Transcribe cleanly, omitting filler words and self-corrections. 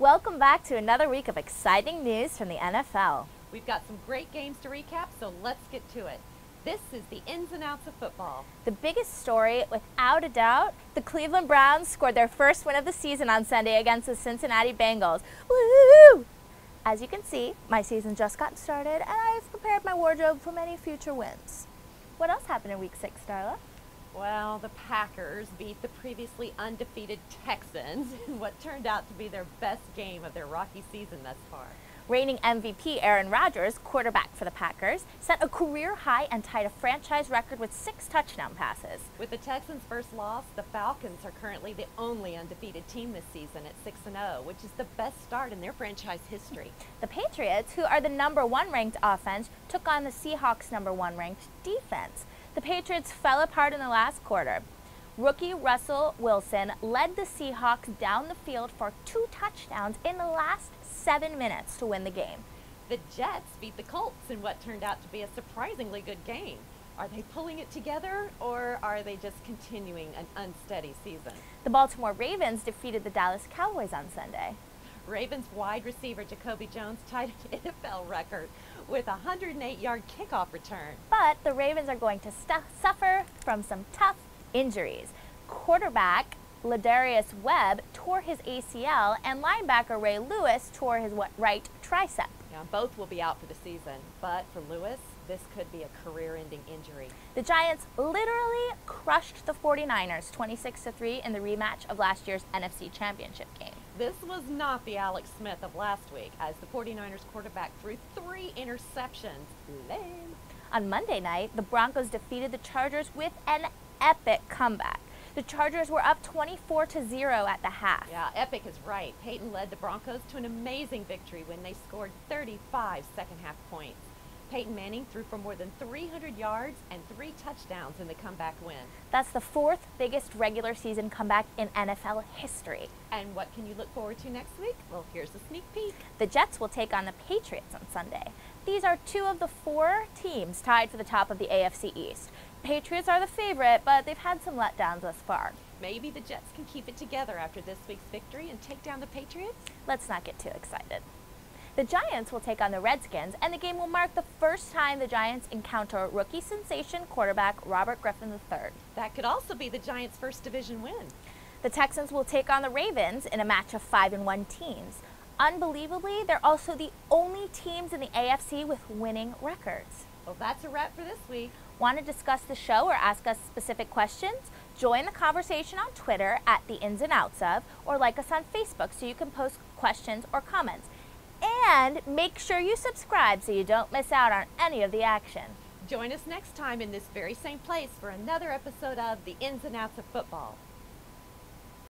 Welcome back to another week of exciting news from the NFL. We've got some great games to recap, so let's get to it. This is the ins and outs of football. The biggest story, without a doubt, the Cleveland Browns scored their first win of the season on Sunday against the Cincinnati Bengals. Woo! As you can see, my season just got started and I've prepared my wardrobe for many future wins. What else happened in week 6, Starla? Well, the Packers beat the previously undefeated Texans in what turned out to be their best game of their rocky season thus far. Reigning MVP Aaron Rodgers, quarterback for the Packers, set a career high and tied a franchise record with 6 touchdown passes. With the Texans' first loss, the Falcons are currently the only undefeated team this season at 6-0, which is the best start in their franchise history. The Patriots, who are the #1 ranked offense, took on the Seahawks' #1 ranked defense. The Patriots fell apart in the last quarter. Rookie Russell Wilson led the Seahawks down the field for 2 touchdowns in the last 7 minutes to win the game. The Jets beat the Colts in what turned out to be a surprisingly good game. Are they pulling it together, or are they just continuing an unsteady season? The Baltimore Ravens defeated the Dallas Cowboys on Sunday. Ravens wide receiver Jacoby Jones tied an NFL record with a 108-yard kickoff return. But the Ravens are going to suffer from some tough injuries. Quarterback Ladarius Webb tore his ACL and linebacker Ray Lewis tore his right tricep. Yeah, both will be out for the season, but for Lewis, this could be a career-ending injury. The Giants literally crushed the 49ers 26-3 in the rematch of last year's NFC Championship game. This was not the Alex Smith of last week, as the 49ers quarterback threw 3 interceptions. Lame. On Monday night, the Broncos defeated the Chargers with an epic comeback. The Chargers were up 24-0 at the half. Yeah, epic is right. Peyton led the Broncos to an amazing victory when they scored 35 second-half points. Peyton Manning threw for more than 300 yards and 3 touchdowns in the comeback win. That's the 4th biggest regular season comeback in NFL history. And what can you look forward to next week? Well, here's a sneak peek. The Jets will take on the Patriots on Sunday. These are 2 of the 4 teams tied for the top of the AFC East. Patriots are the favorite, but they've had some letdowns thus far. Maybe the Jets can keep it together after this week's victory and take down the Patriots? Let's not get too excited. The Giants will take on the Redskins, and the game will mark the first time the Giants encounter rookie sensation quarterback Robert Griffin III. That could also be the Giants' first division win. The Texans will take on the Ravens in a match of 5-1 teams. Unbelievably, they're also the only teams in the AFC with winning records. Well, that's a wrap for this week. Want to discuss the show or ask us specific questions? Join the conversation on Twitter at The Ins and Outs Of, or like us on Facebook so you can post questions or comments. And make sure you subscribe so you don't miss out on any of the action. Join us next time in this very same place for another episode of The Ins and Outs of Football.